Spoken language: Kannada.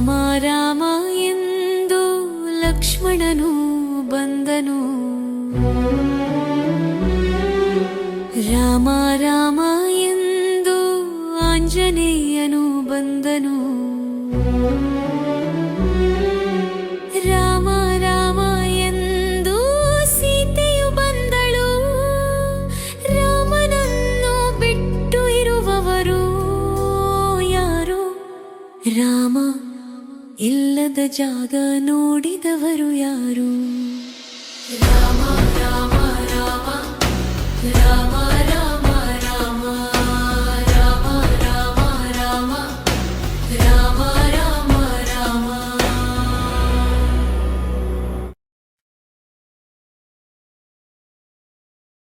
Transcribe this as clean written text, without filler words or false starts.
ರಾಮ ರಾಮ ಎಂದು ಲಕ್ಷ್ಮಣನು ಬಂದನು. ರಾಮ ರಾಮ ಎಂದು ಆಂಜನೇಯನು ಬಂದನು. ರಾಮ ರಾಮ ಎಂದು ಸೀತೆಯು ಬಂದಳು. ರಾಮನನ್ನು ಬಿಟ್ಟು ಇರುವವರು ಯಾರು? ರಾಮ ಇಲ್ಲದ ಜಾಗ ನೋಡಿದವರು ಯಾರು? ರಾಮ ರಾಮ ರಾಮ ರಾಮ